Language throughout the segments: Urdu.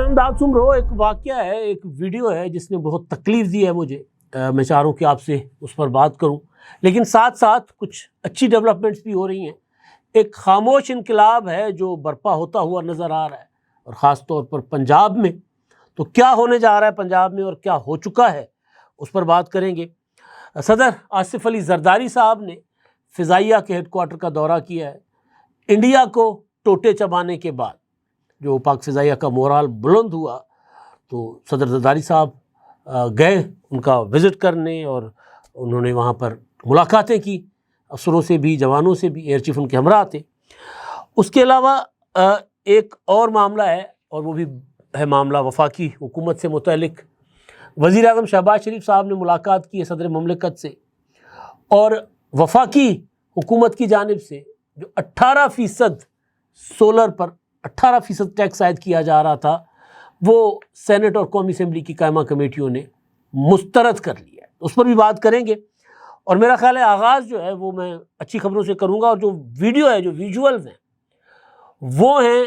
امداد سن رہو ایک واقعہ ہے، ایک ویڈیو ہے جس نے بہت تکلیف دی ہے مجھے. میں چاہ رہا ہوں کہ آپ سے اس پر بات کروں، لیکن ساتھ ساتھ کچھ اچھی ڈیولپمنٹس بھی ہو رہی ہیں. ایک خاموش انقلاب ہے جو برپا ہوتا ہوا نظر آ رہا ہے، اور خاص طور پر پنجاب میں. تو کیا ہونے جا رہا ہے پنجاب میں اور کیا ہو چکا ہے اس پر بات کریں گے. صدر آصف علی زرداری صاحب نے فضائیہ کے ہیڈ کوارٹر کا دورہ کیا ہے. انڈیا کو ٹوٹے چبانے کے بعد جو پاک فضائیہ کا مورال بلند ہوا تو صدر زرداری صاحب گئے ان کا وزٹ کرنے، اور انہوں نے وہاں پر ملاقاتیں کی افسروں سے بھی، جوانوں سے بھی. ایئر چیف ان کے ہمراہ تھے. اس کے علاوہ ایک اور معاملہ ہے، اور وہ بھی ہے معاملہ وفاقی حکومت سے متعلق. وزیر اعظم شہباز شریف صاحب نے ملاقات کی ہے صدر مملکت سے، اور وفاقی حکومت کی جانب سے جو 18% سولر پر 18% ٹیکس عائد کیا جا رہا تھا وہ سینٹ اور قومی اسمبلی کی قائمہ کمیٹیوں نے مسترد کر لیا ہے. اس پر بھی بات کریں گے. اور میرا خیال ہے آغاز جو ہے وہ میں اچھی خبروں سے کروں گا، اور جو ویڈیو ہے، جو ویژولز ہیں وہ ہیں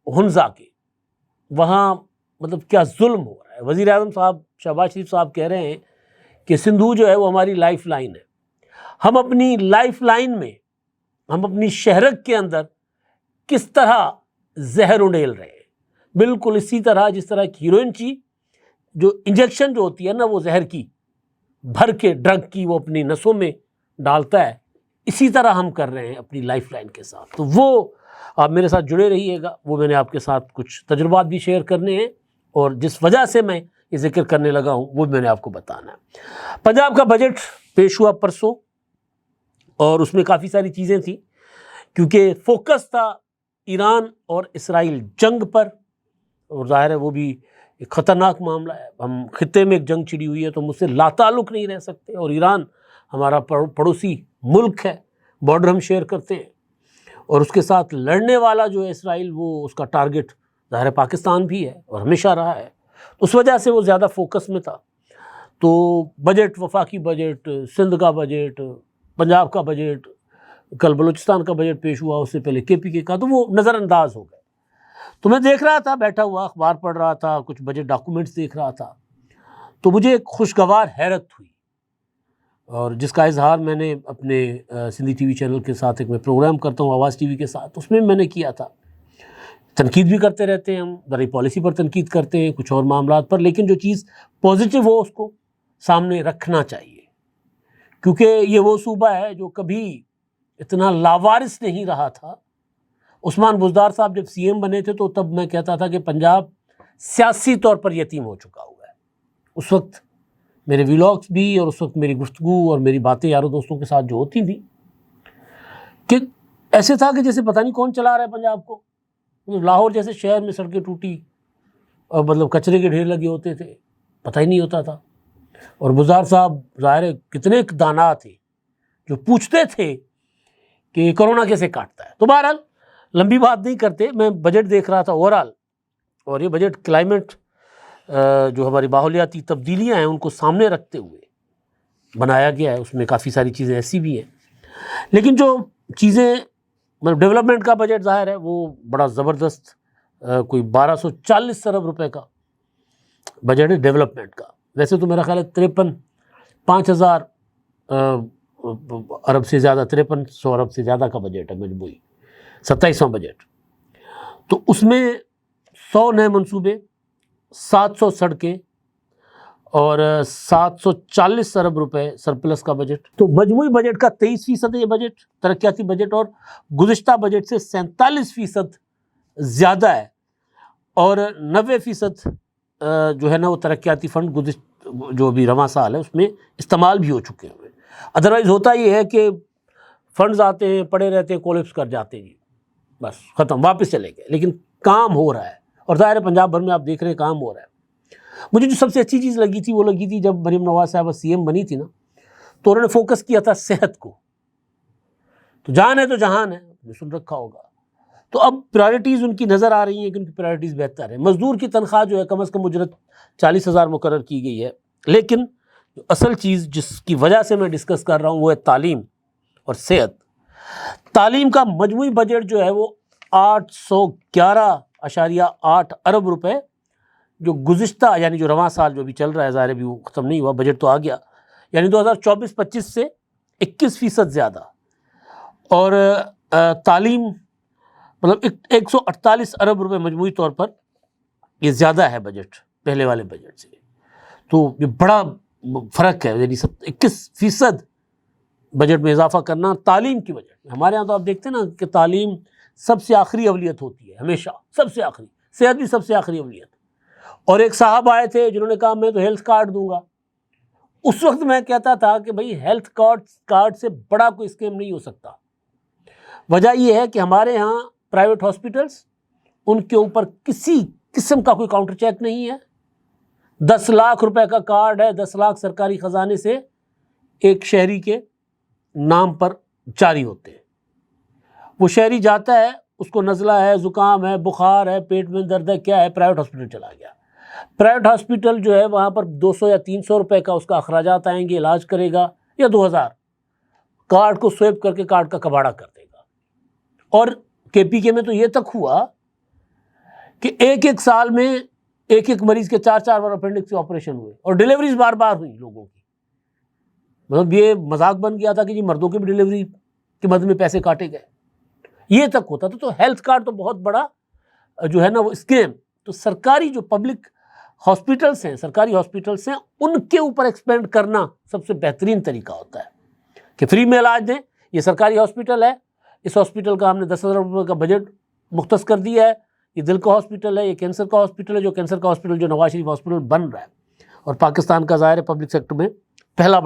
ہنزا کے. وہاں مطلب کیا ظلم ہو رہا ہے. وزیر اعظم صاحب شہباز شریف صاحب کہہ رہے ہیں کہ سندھو جو ہے وہ ہماری لائف لائن ہے. ہم اپنی لائف لائن میں، ہم اپنی شہرک کے اندر کس طرح زہر انڈیل رہے ہیں. بالکل اسی طرح جس طرح ایک ہیروئن کی جو انجیکشن جو ہوتی ہے نا، وہ زہر کی بھر کے ڈرگ کی وہ اپنی نسوں میں ڈالتا ہے، اسی طرح ہم کر رہے ہیں اپنی لائف لائن کے ساتھ. تو وہ آپ میرے ساتھ جڑے رہیے گا. وہ میں نے آپ کے ساتھ کچھ تجربات بھی شیئر کرنے ہیں، اور جس وجہ سے میں یہ ذکر کرنے لگا ہوں وہ میں نے آپ کو بتانا ہے. پنجاب کا بجٹ پیش ہوا پرسوں، اور اس میں کافی ساری چیزیں تھیں کیونکہ فوکس تھا ایران اور اسرائیل جنگ پر. اور ظاہر ہے وہ بھی ایک خطرناک معاملہ ہے. ہم خطے میں ایک جنگ چھڑی ہوئی ہے تو ہم اس سے لا تعلق نہیں رہ سکتے، اور ایران ہمارا پڑوسی ملک ہے، بارڈر ہم شیئر کرتے ہیں، اور اس کے ساتھ لڑنے والا جو ہے اسرائیل، وہ اس کا ٹارگٹ ظاہر ہے پاکستان بھی ہے اور ہمیشہ رہا ہے. اس وجہ سے وہ زیادہ فوکس میں تھا. تو بجٹ، وفاقی بجٹ، سندھ کا بجٹ، پنجاب کا بجٹ، کل بلوچستان کا بجٹ پیش ہوا، اس سے پہلے کے پی کے کا، تو وہ نظر انداز ہو گئے. تو میں دیکھ رہا تھا، بیٹھا ہوا اخبار پڑھ رہا تھا، کچھ بجٹ ڈاکومنٹس دیکھ رہا تھا، تو مجھے ایک خوشگوار حیرت ہوئی، اور جس کا اظہار میں نے اپنے سندھی ٹی وی چینل کے ساتھ، ایک میں پروگرام کرتا ہوں آواز ٹی وی کے ساتھ، اس میں نے کیا تھا. تنقید بھی کرتے رہتے ہیں ہم، زرعی پالیسی پر تنقید کرتے ہیں، کچھ اور معاملات پر، لیکن جو چیز پازیٹیو ہو اس کو سامنے رکھنا چاہیے، کیونکہ یہ وہ صوبہ ہے جو کبھی اتنا لاوارث نہیں رہا تھا. عثمان بزدار صاحب جب سی ایم بنے تھے تو تب میں کہتا تھا کہ پنجاب سیاسی طور پر یتیم ہو چکا ہوا ہے. اس وقت میرے ویلاگز بھی، اور اس وقت میری گفتگو اور میری باتیں یاروں دوستوں کے ساتھ جو ہوتی تھیں کہ ایسے تھا کہ جیسے پتہ نہیں کون چلا رہا ہے پنجاب کو. لاہور جیسے شہر میں سڑکیں ٹوٹی اور مطلب کچرے کے ڈھیر لگے ہوتے تھے، پتہ ہی نہیں ہوتا تھا. اور بزدار صاحب ظاہر ہے کتنے دانا تھے جو پوچھتے تھے کہ کرونا کیسے کاٹتا ہے. تو بہرحال لمبی بات نہیں کرتے، میں بجٹ دیکھ رہا تھا اوورال، اور یہ بجٹ کلائمیٹ جو ہماری ماحولیاتی تبدیلیاں ہیں ان کو سامنے رکھتے ہوئے بنایا گیا ہے. اس میں کافی ساری چیزیں ایسی بھی ہیں، لیکن جو چیزیں مطلب ڈیولپمنٹ کا بجٹ ظاہر ہے وہ بڑا زبردست، کوئی 1240 ارب روپے کا بجٹ ہے ڈیولپمنٹ کا. ویسے تو میرا خیال ہے 5,000 ارب سے زیادہ، 5300 ارب سے زیادہ کا بجٹ ہے مجموعی 27واں بجٹ. تو اس میں 100 نئے منصوبے، 700 سڑکیں، اور 740 ارب روپے سرپلس کا بجٹ. تو مجموعی بجٹ کا 23% یہ بجٹ ترقیاتی بجٹ، اور گزشتہ بجٹ سے 47% زیادہ ہے. اور 90% جو ہے نا وہ ترقیاتی فنڈ جو ابھی رواں سال ہے اس میں استعمال بھی ہو چکے ہیں. ادروائز ہوتا یہ ہے کہ فنڈز آتے ہیں، پڑے رہتے ہیں، کولیپس کر جاتے ہیں، بس ختم، واپس چلے گئے. لیکن کام ہو رہا ہے، اور ظاہر ہے پنجاب بھر میں آپ دیکھ رہے ہیں کام ہو رہا ہے. مجھے جو سب سے اچھی چیز لگی تھی وہ لگی تھی جب مریم نواز صاحبہ سی ایم بنی تھی نا، تو انہوں نے فوکس کیا تھا صحت کو. تو جان ہے تو جہان ہے، آپ نے سن رکھا ہوگا. تو اب پرائرٹیز ان کی نظر آ رہی ہیں کہ ان کی پرائرٹیز بہتر ہے. مزدور کی تنخواہ جو ہے کم از کم اجرت 40,000 مقرر کی گئی ہے. لیکن جو اصل چیز جس کی وجہ سے میں ڈسکس کر رہا ہوں وہ ہے تعلیم اور صحت. تعلیم کا مجموعی بجٹ جو ہے وہ 811.8 ارب روپے جو گزشتہ یعنی جو رواں سال جو بھی چل رہا ہے، ظاہر ہے بھی وہ ختم نہیں ہوا، بجٹ تو آ گیا، یعنی 2024-25 سے 21% زیادہ، اور تعلیم مطلب 148 ارب روپے مجموعی طور پر یہ زیادہ ہے بجٹ پہلے والے بجٹ سے، تو یہ بڑا فرق ہے، یعنی 21% بجٹ میں اضافہ کرنا تعلیم کی بجٹ میں۔ ہمارے ہاں تو آپ دیکھتے ہیں نا کہ تعلیم سب سے آخری اولویت ہوتی ہے ہمیشہ، سب سے آخری، صحت بھی سب سے آخری اولویت۔ اور ایک صاحب آئے تھے جنہوں نے کہا میں تو ہیلتھ کارڈ دوں گا، اس وقت میں کہتا تھا کہ بھائی ہیلتھ کارڈ سے بڑا کوئی اسکیم نہیں ہو سکتا۔ وجہ یہ ہے کہ ہمارے ہاں پرائیویٹ ہاسپٹلس، ان کے اوپر کسی قسم کا کوئی کاؤنٹر چیک نہیں ہے، 10 لاکھ روپے کا کارڈ ہے، 10 لاکھ سرکاری خزانے سے ایک شہری کے نام پر جاری ہوتے ہیں۔ وہ شہری جاتا ہے، اس کو نزلہ ہے، زکام ہے، بخار ہے، پیٹ میں درد ہے، کیا ہے، پرائیویٹ ہاسپٹل چلا گیا۔ پرائیویٹ ہاسپٹل جو ہے وہاں پر 200 یا 300 روپے کا اس کا اخراجات آئیں گے، علاج کرے گا، یا 2000، کارڈ کو سویپ کر کے کارڈ کا کباڑہ کر دے گا۔ اور KPK میں تو یہ تک ہوا کہ ایک سال میں ایک مریض کے 4 بار اپینڈکس کے آپریشن ہوئے، اور ڈیلیوریز بار بار ہوئی لوگوں کی۔ مطلب یہ مذاق بن گیا تھا کہ جی مردوں کی بھی ڈیلیوری کے مد میں پیسے کاٹے گئے، یہ تک ہوتا تھا۔ تو ہیلتھ کارڈ تو بہت بڑا جو ہے نا وہ اسکیم۔ تو سرکاری جو پبلک ہاسپٹلس ہیں، سرکاری ہاسپٹلس ہیں، ان کے اوپر ایکسپینڈ کرنا سب سے بہترین طریقہ ہوتا ہے کہ فری میں علاج دیں۔ یہ سرکاری ہاسپٹل ہے، اس ہاسپٹل کا ہم نے 10,000 روپے کا بجٹ مختص کر دیا ہے۔ یہ دل کا ہاسپٹل ہے، یہ کینسر کا ہاسپٹل ہے، جو کینسر کا ہاسپٹل جو نواز شریف ہاسپٹل بن رہا ہے، اور پاکستان کا ظاہر ہے پبلک سیکٹر میں پہلا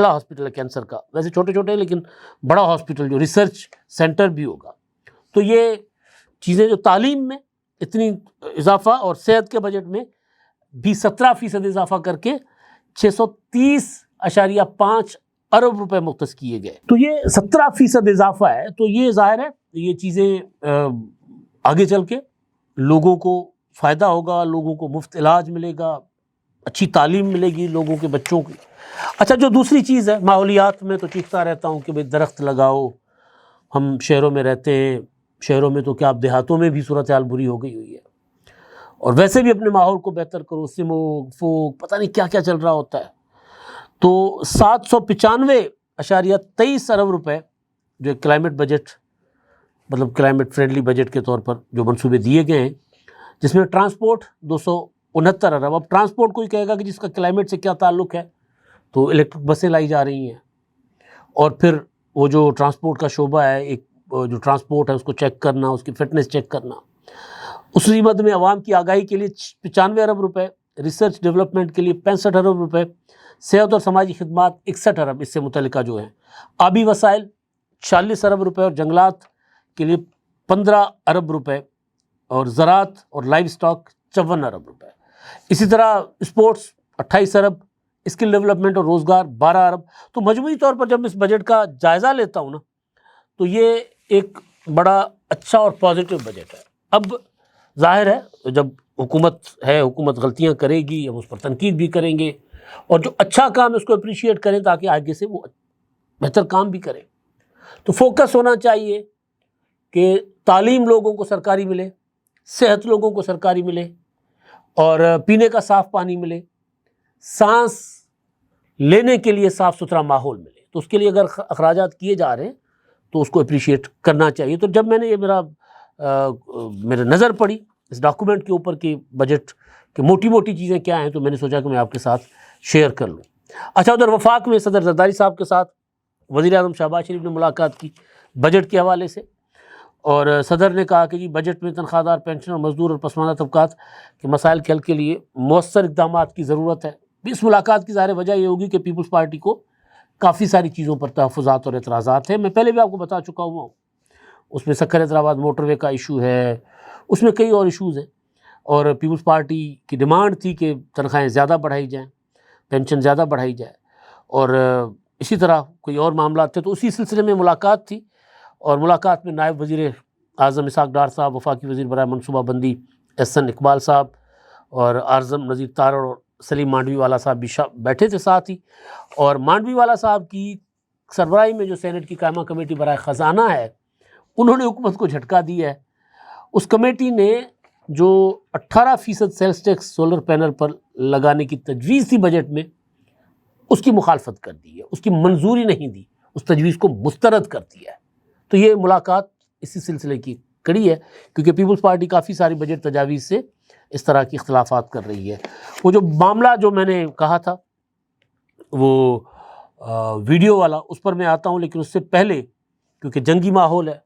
ہاسپٹل ہے کینسر کا، ویسے چھوٹے چھوٹے لیکن بڑا ہاسپٹل جو ریسرچ سینٹر بھی ہوگا۔ تو یہ چیزیں جو تعلیم میں اتنی اضافہ، اور صحت کے بجٹ میں بھی 17% اضافہ کر کے 630.5 ارب روپے مختص کیے گئے، تو یہ 17% اضافہ ہے۔ تو یہ ظاہر ہے یہ چیزیں آگے چل کے لوگوں کو فائدہ ہوگا، لوگوں کو مفت علاج ملے گا، اچھی تعلیم ملے گی لوگوں کے بچوں کی۔ اچھا، جو دوسری چیز ہے، ماحولیات میں تو چیختا رہتا ہوں کہ بھئی درخت لگاؤ، ہم شہروں میں رہتے ہیں، شہروں میں تو کیا اب دیہاتوں میں بھی صورتحال بری ہو گئی ہوئی ہے، اور ویسے بھی اپنے ماحول کو بہتر کرو، سموگ فوگ پتہ نہیں کیا کیا چل رہا ہوتا ہے۔ تو 795.23 ارب روپے جو کلائمیٹ بجٹ، مطلب کلائمیٹ فرینڈلی بجٹ کے طور پر جو منصوبے دیے گئے ہیں، جس میں ٹرانسپورٹ 269 ارب۔ اب ٹرانسپورٹ کوئی کہے گا کہ جس کا کلائمیٹ سے کیا تعلق ہے، تو الیکٹرک بسیں لائی جا رہی ہیں، اور پھر وہ جو ٹرانسپورٹ کا شعبہ ہے، ایک جو ٹرانسپورٹ ہے اس کو چیک کرنا، اس کی فٹنس چیک کرنا، اس مد میں عوام کی آگاہی کے لیے 95 ارب روپے، ریسرچ ڈیولپمنٹ کے لیے 65 ارب روپے، صحت اور سماجی خدمات 61 ارب اس سے متعلقہ جو ہیں، آبی وسائل 46 ارب روپے، اور جنگلات کے لیے 15 ارب روپے، اور زراعت اور لائیو سٹاک 54 ارب روپے۔ اسی طرح اسپورٹس 28 ارب، اسکل ڈیولپمنٹ اور روزگار 12 ارب۔ تو مجموعی طور پر جب اس بجٹ کا جائزہ لیتا ہوں نا، تو یہ ایک بڑا اچھا اور پازیٹیو بجٹ ہے۔ اب ظاہر ہے جب حکومت ہے، حکومت غلطیاں کرے گی، ہم اس پر تنقید بھی کریں گے، اور جو اچھا کام ہے اس کو اپریشیٹ کریں تاکہ آگے سے وہ بہتر کام بھی کریں۔ تو فوکس ہونا چاہیے کہ تعلیم لوگوں کو سرکاری ملے، صحت لوگوں کو سرکاری ملے، اور پینے کا صاف پانی ملے، سانس لینے کے لیے صاف ستھرا ماحول ملے۔ تو اس کے لیے اگر اخراجات کیے جا رہے ہیں تو اس کو اپریشیٹ کرنا چاہیے۔ تو جب میں نے یہ میرے نظر پڑی اس ڈاکومنٹ کے اوپر کہ بجٹ کہ موٹی موٹی چیزیں کیا ہیں، تو میں نے سوچا کہ میں آپ کے ساتھ شیئر کر لوں۔ اچھا، ادھر وفاق میں صدر زرداری صاحب کے ساتھ وزیر اعظم شہباز شریف نے ملاقات کی بجٹ کے حوالے سے، اور صدر نے کہا کہ جی بجٹ میں تنخواہ دار، پینشن اور مزدور اور پسماندہ طبقات کے مسائل کے حل کے لیے مؤثر اقدامات کی ضرورت ہے۔ اس ملاقات کی ظاہر وجہ یہ ہوگی کہ پیپلز پارٹی کو کافی ساری چیزوں پر تحفظات اور اعتراضات ہیں۔ میں پہلے بھی آپ کو بتا چکا ہوا ہوں، اس میں سکھر حیدرآباد موٹر وے کا ایشو ہے، اس میں کئی اور ایشوز ہیں، اور پیپلز پارٹی کی ڈیمانڈ تھی کہ تنخواہیں زیادہ بڑھائی جائیں، پینشن زیادہ بڑھائی جائے، اور اسی طرح کوئی اور معاملات تھے۔ تو اسی سلسلے میں ملاقات تھی، اور ملاقات میں نائب وزیر اعظم اسحاق ڈار صاحب، وفاقی وزیر برائے منصوبہ بندی احسن اقبال صاحب، اور اعظم نذیر تارڑ اور سلیم مانڈوی والا صاحب بھی بیٹھے تھے ساتھ ہی۔ اور مانڈوی والا صاحب کی سربراہی میں جو سینٹ کی قائمہ کمیٹی برائے خزانہ ہے، انہوں نے حکومت کو جھٹکا دیا ہے۔ اس کمیٹی نے جو 18% سیلز ٹیکس سولر پینل پر لگانے کی تجویز تھی بجٹ میں، اس کی مخالفت کر دی ہے، اس کی منظوری نہیں دی، اس تجویز کو مسترد کر دیا ہے۔ تو یہ ملاقات اسی سلسلے کی کڑی ہے، کیونکہ پیپلز پارٹی کافی ساری بجٹ تجاویز سے اس طرح کی اختلافات کر رہی ہے۔ وہ جو معاملہ جو میں نے کہا تھا وہ ویڈیو والا، اس پر میں آتا ہوں، لیکن اس سے پہلے کیونکہ جنگی ماحول ہے،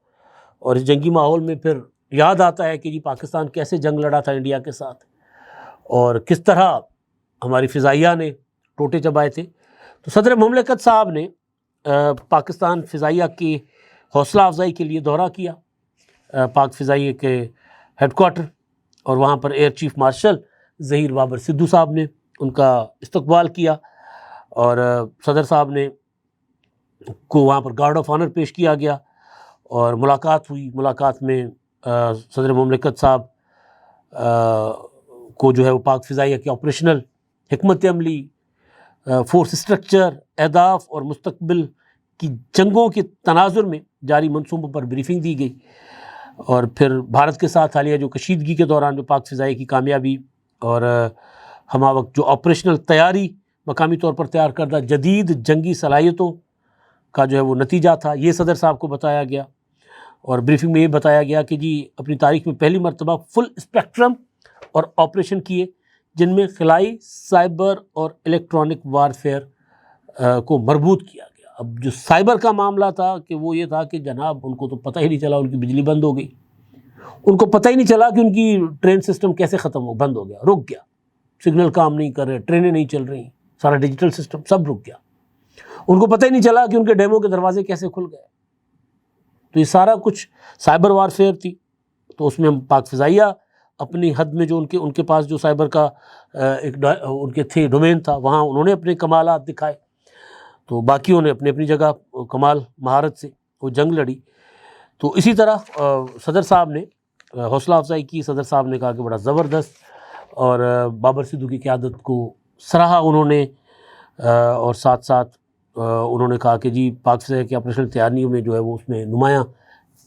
اور اس جنگی ماحول میں پھر یاد آتا ہے کہ جی پاکستان کیسے جنگ لڑا تھا انڈیا کے ساتھ، اور کس طرح ہماری فضائیہ نے ٹوٹے چبائے تھے۔ تو صدر مملکت صاحب نے پاکستان فضائیہ کی حوصلہ افزائی کے لیے دورہ کیا پاک فضائیہ کے ہیڈ کوارٹر، اور وہاں per air chief marshal Zaheer Babar Sidhu صاحب نے ان کا استقبال کیا، اور صدر صاحب نے کو وہاں پر گارڈ آف آنر پیش کیا گیا، اور ملاقات ہوئی۔ ملاقات میں صدر مملکت صاحب کو جو ہے وہ پاک فضائیہ کی آپریشنل حکمت عملی، فورس اسٹرکچر، اہداف اور مستقبل کی جنگوں کے تناظر میں جاری منصوبوں پر بریفنگ دی گئی، اور پھر بھارت کے ساتھ حالیہ جو کشیدگی کے دوران جو پاک فضائیہ کی کامیابی اور ہمہ وقت جو آپریشنل تیاری مقامی طور پر تیار کردہ جدید جنگی صلاحیتوں کا جو ہے وہ نتیجہ تھا، یہ صدر صاحب کو بتایا گیا۔ اور بریفنگ میں یہ بتایا گیا کہ جی اپنی تاریخ میں پہلی مرتبہ فل اسپیکٹرم اور آپریشن کیے، جن میں خلائی، سائبر اور الیکٹرانک وارفیئر کو مربوط کیا گیا۔ اب جو سائبر کا معاملہ تھا کہ وہ یہ تھا کہ جناب ان کو تو پتہ ہی نہیں چلا، ان کی بجلی بند ہو گئی، ان کو پتہ ہی نہیں چلا کہ ان کی ٹرین سسٹم کیسے ختم ہو، بند ہو گیا، رک گیا، سگنل کام نہیں کر رہے، ٹرینیں نہیں چل رہی، سارا ڈیجیٹل سسٹم سب رک گیا، ان کو پتہ ہی نہیں چلا کہ ان کے ڈیمو کے دروازے کیسے کھل گئے۔ تو یہ سارا کچھ سائبر وارفیئر تھی۔ تو اس میں ہم پاک فضائیہ اپنی حد میں جو ان کے پاس جو سائبر کا ایک ان کے تھے ڈومین تھا، وہاں انہوں نے اپنے کمالات دکھائے، تو باقیوں نے اپنی اپنی جگہ کمال مہارت سے وہ جنگ لڑی۔ تو اسی طرح صدر صاحب نے حوصلہ افزائی کی، صدر صاحب نے کہا کہ بڑا زبردست، اور بابر سدھو کی قیادت کو سراہا انہوں نے، اور ساتھ ساتھ انہوں نے کہا کہ جی پاک فضائیہ کی آپریشنل تیاریوں میں جو ہے وہ اس میں نمایاں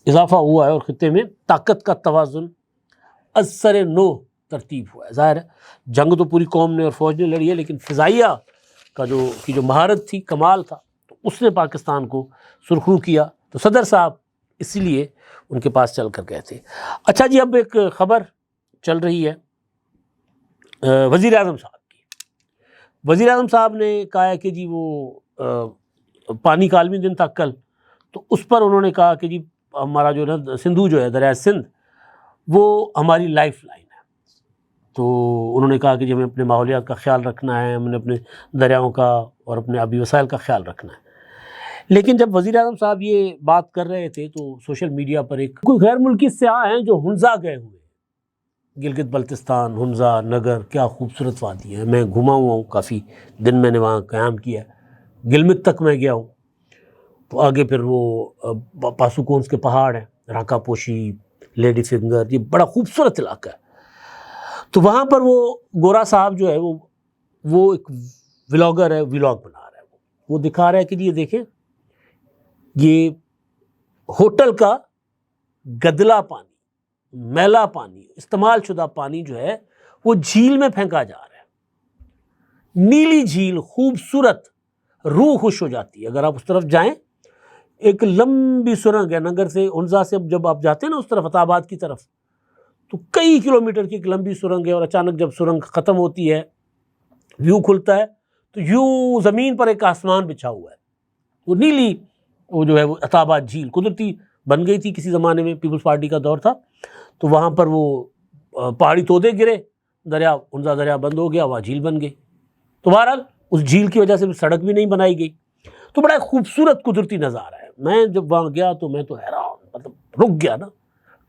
اضافہ ہوا ہے، اور خطے میں طاقت کا توازن از سر نو ترتیب ہوا ہے۔ ظاہر ہے جنگ تو پوری قوم نے اور فوج نے لڑی ہے، لیکن فضائیہ کا جو مہارت تھی، کمال تھا، تو اس نے پاکستان کو سرخرو کیا۔ تو صدر صاحب اسی لیے ان کے پاس چل کر گئے تھے۔ اچھا جی، اب ایک خبر چل رہی ہے وزیر اعظم صاحب کی۔ وزیر اعظم صاحب نے کہا ہے کہ جی وہ پانی کا عالمی دن تھا کل، تو اس پر انہوں نے کہا کہ جی ہمارا جو ہے سندھو جو ہے دریائے سندھ، وہ ہماری لائف لائن ہے۔ تو انہوں نے کہا کہ جی ہمیں اپنے ماحولیات کا خیال رکھنا ہے، ہمیں اپنے دریاؤں کا اور اپنے آبی وسائل کا خیال رکھنا ہے۔ لیکن جب وزیر اعظم صاحب یہ بات کر رہے تھے تو سوشل میڈیا پر ایک کوئی غیر ملکی سیاح ہیں جو ہنزا گئے ہوئے، گلگت بلتستان، ہنزا، نگر، کیا خوبصورت وادی ہے، میں گھما ہوا ہوں، کافی دن میں نے وہاں قیام کیا ہے، گلمت تک میں گیا ہوں، تو آگے پھر وہ پاسوکونس کے پہاڑ ہیں، راکا پوشی، لیڈی فنگر، یہ بڑا خوبصورت علاقہ ہے۔ تو وہاں پر وہ گورا صاحب جو ہے وہ ایک ولاگر ہے، ولاگ بنا رہا ہے، وہ دکھا رہا ہے کہ جی یہ دیکھیں، یہ ہوٹل کا گدلا پانی، میلا پانی، استعمال شدہ پانی جو ہے وہ جھیل میں پھینکا جا رہا ہے، نیلی جھیل، خوبصورت، روح خوش ہو جاتی ہے۔ اگر آپ اس طرف جائیں، ایک لمبی سرنگ ہے نگر سے، ہنزا سے جب آپ جاتے ہیں نا اس طرف عطا آباد کی طرف، تو کئی کلومیٹر کی ایک لمبی سرنگ ہے، اور اچانک جب سرنگ ختم ہوتی ہے، ویو کھلتا ہے، تو یوں زمین پر ایک آسمان بچھا ہوا ہے، وہ نیلی، وہ جو ہے وہ عطا آباد جھیل قدرتی بن گئی تھی کسی زمانے میں، پیپلز پارٹی کا دور تھا، تو وہاں پر وہ پہاڑی تودے گرے، دریا ہنزا دریا بند ہو گیا، وہاں جھیل بن گئی۔ تو بہرحال اس جھیل کی وجہ سے سڑک بھی نہیں بنائی گئی، تو بڑا خوبصورت قدرتی نظارہ ہے۔ میں جب وہاں گیا تو میں تو حیران، مطلب رک گیا نا،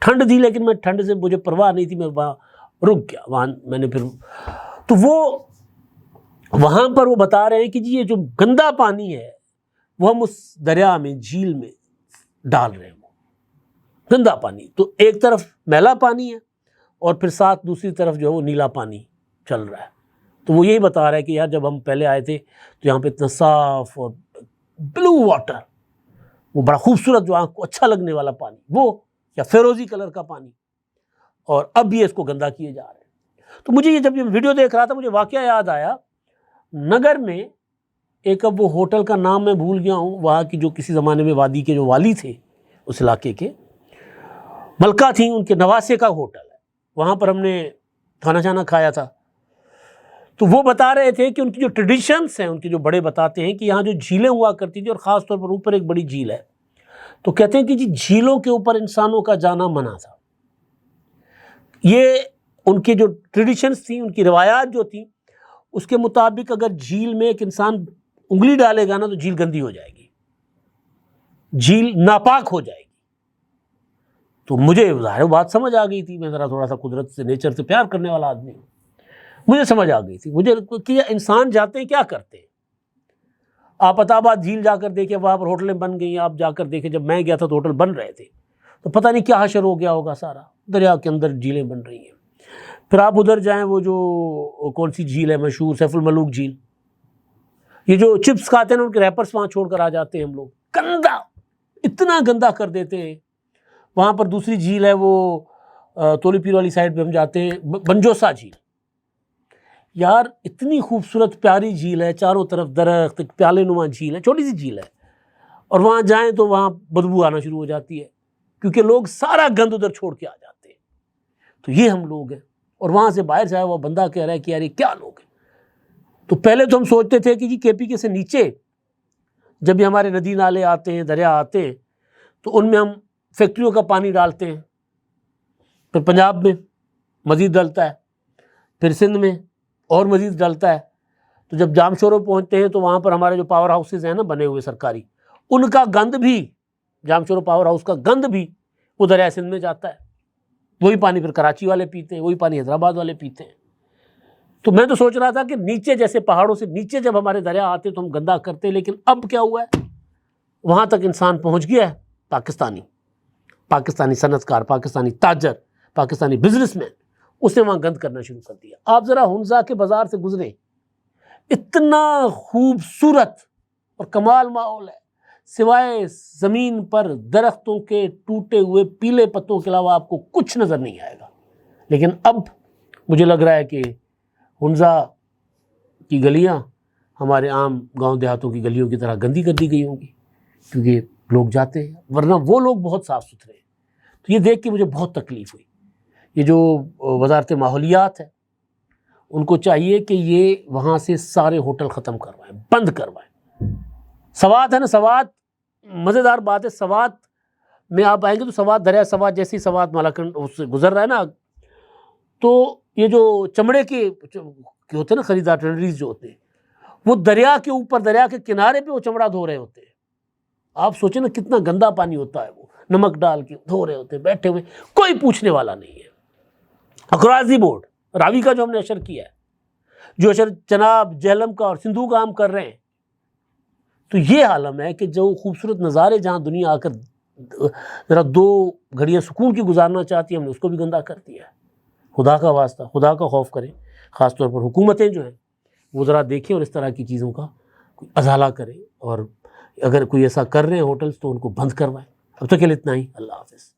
ٹھنڈ تھی لیکن میں ٹھنڈ سے مجھے پرواہ نہیں تھی، میں وہاں رک گیا، وہاں میں نے پھر تو وہ وہاں پر وہ بتا رہے ہیں کہ جی یہ جو گندا پانی ہے وہ ہم اس دریا میں، جھیل میں ڈال رہے ہیں، وہ گندا پانی، تو ایک طرف میلا پانی ہے اور پھر ساتھ دوسری طرف جو ہے وہ نیلا پانی چل رہا ہے۔ تو وہ یہی بتا رہا ہے کہ یار جب ہم پہلے آئے تھے تو یہاں پہ اتنا صاف اور بلو واٹر، وہ بڑا خوبصورت جو آنکھ کو اچھا لگنے والا پانی، وہ یا فیروزی کلر کا پانی، اور اب بھی اس کو گندا کیے جا رہے ہیں۔ تو مجھے جب یہ ویڈیو دیکھ رہا تھا مجھے واقعہ یاد آیا، نگر میں ایک، اب وہ ہوٹل کا نام میں بھول گیا ہوں، وہاں کی جو کسی زمانے میں وادی کے جو والی تھے اس علاقے کے، ملکہ تھیں، ان کے نواسے کا ہوٹل ہے، وہاں پر ہم نے کھانا شانا کھایا تھا۔ تو وہ بتا رہے تھے کہ ان کی جو ٹریڈیشنس ہیں، ان کے جو بڑے بتاتے ہیں کہ یہاں جو جھیلیں ہوا کرتی تھی، اور خاص طور پر اوپر ایک بڑی جھیل ہے، تو کہتے ہیں کہ جی جھیلوں کے اوپر انسانوں کا جانا منع تھا۔ یہ ان کے جو ٹریڈیشنس تھیں، ان کی روایات جو تھیں، اس کے مطابق اگر جھیل میں ایک انسان انگلی ڈالے گا نا تو جھیل گندی ہو جائے گی، جھیل ناپاک ہو جائے گی۔ تو مجھے ظاہر بات سمجھ آ گئی تھی، میں ذرا تھوڑا سا قدرت سے، نیچر سے پیار کرنے والا آدمی ہوں، مجھے سمجھ آ گئی تھی مجھے کہ انسان جاتے ہیں کیا کرتے ہیں۔ آپ عطا آباد جھیل جا کر دیکھیں، وہاں پر ہوٹلیں بن گئی ہیں، آپ جا کر دیکھیں، جب میں گیا تھا تو ہوٹل بن رہے تھے، تو پتہ نہیں کیا حشر ہو گیا ہوگا، سارا دریا کے اندر جھیلیں بن رہی ہیں۔ پھر آپ ادھر جائیں، وہ جو کون سی جھیل ہے مشہور، سیف الملوک جھیل، یہ جو چپس کھاتے ہیں ان کے ریپرس وہاں چھوڑ کر آ جاتے ہیں ہم لوگ، گندا، اتنا گندا کر دیتے ہیں۔ وہاں پر دوسری جھیل ہے، وہ تولی پیر والی سائڈ پہ ہم جاتے ہیں، بنجوسا جھیل، یار اتنی خوبصورت پیاری جھیل ہے، چاروں طرف درخت، ایک پیالے نما جھیل ہے، چھوٹی سی جھیل ہے، اور وہاں جائیں تو وہاں بدبو آنا شروع ہو جاتی ہے، کیونکہ لوگ سارا گند ادھر چھوڑ کے آ جاتے ہیں۔ تو یہ ہم لوگ ہیں، اور وہاں سے باہر سے آیا ہوا بندہ کہہ رہا ہے کہ یار یہ کیا لوگ ہیں۔ تو پہلے تو ہم سوچتے تھے کہ جی کے پی کے سے نیچے جب بھی ہمارے ندی نالے آتے ہیں، دریا آتے ہیں، تو ان میں ہم فیکٹریوں کا پانی ڈالتے ہیں، پھر پنجاب میں مزید ڈلتا ہے، پھر سندھ میں اور مزید ڈلتا ہے۔ تو جب جام شورو پہنچتے ہیں تو وہاں پر ہمارے جو پاور ہاؤسز ہیں نا بنے ہوئے سرکاری، ان کا گند بھی، جام شورو پاور ہاؤس کا گند بھی وہ دریائے سندھ میں جاتا ہے، وہی پانی پھر کراچی والے پیتے ہیں، وہی پانی حیدرآباد والے پیتے ہیں۔ تو میں تو سوچ رہا تھا کہ نیچے جیسے پہاڑوں سے نیچے جب ہمارے دریا آتے تو ہم گندا کرتے، لیکن اب کیا ہوا ہے، وہاں تک انسان پہنچ گیا ہے، پاکستانی صنعت کار، پاکستانی تاجر، پاکستانی بزنس مین، اس نے وہاں گند کرنا شروع کر دیا۔ آپ ذرا ہنزا کے بازار سے گزریں، اتنا خوبصورت اور کمال ماحول ہے، سوائے زمین پر درختوں کے ٹوٹے ہوئے پیلے پتوں کے علاوہ آپ کو کچھ نظر نہیں آئے گا۔ لیکن اب مجھے لگ رہا ہے کہ ہنزا کی گلیاں ہمارے عام گاؤں دیہاتوں کی گلیوں کی طرح گندی کر دی گئی ہوں گی، کیونکہ لوگ جاتے ہیں، ورنہ وہ لوگ بہت صاف ستھرے ہیں۔ تو یہ دیکھ کے مجھے بہت تکلیف ہوئی۔ یہ جو وزارت ماحولیات ہے، ان کو چاہیے کہ یہ وہاں سے سارے ہوٹل ختم کروائیں، بند کروائیں۔ سوات ہے نا، سوات مزیدار بات ہے، سوات میں آپ آئیں گے تو سوات، دریا سوات جیسی سوات مالاکنڈ اس سے گزر رہا ہے نا، تو یہ جو چمڑے کے ہوتے ہیں نا خریدار، ٹریڈریز جو ہوتے ہیں، وہ دریا کے اوپر، دریا کے کنارے پہ وہ چمڑا دھو رہے ہوتے ہیں۔ آپ سوچیں نا کتنا گندا پانی ہوتا ہے، وہ نمک ڈال کے دھو رہے ہوتے ہیں بیٹھے ہوئے، کوئی پوچھنے والا نہیں ہے۔ اکراس دی بورڈ راوی کا جو ہم نے اشر کیا ہے، جو اشر چناب، جہلم کا اور سندھو کا ہم کر رہے ہیں، تو یہ عالم ہے کہ جو خوبصورت نظارے جہاں دنیا آ کر ذرا 2 گھڑیاں سکون کی گزارنا چاہتی ہے، ہم نے اس کو بھی گندا کر دیا ہے۔ خدا کا واسطہ، خدا کا خوف کریں، خاص طور پر حکومتیں جو ہیں وہ ذرا دیکھیں اور اس طرح کی چیزوں کا ازالہ کریں، اور اگر کوئی ایسا کر رہے ہیں ہوٹلز تو ان کو بند کروائیں۔ اب تک کے لیے اتنا ہی، اللہ حافظ۔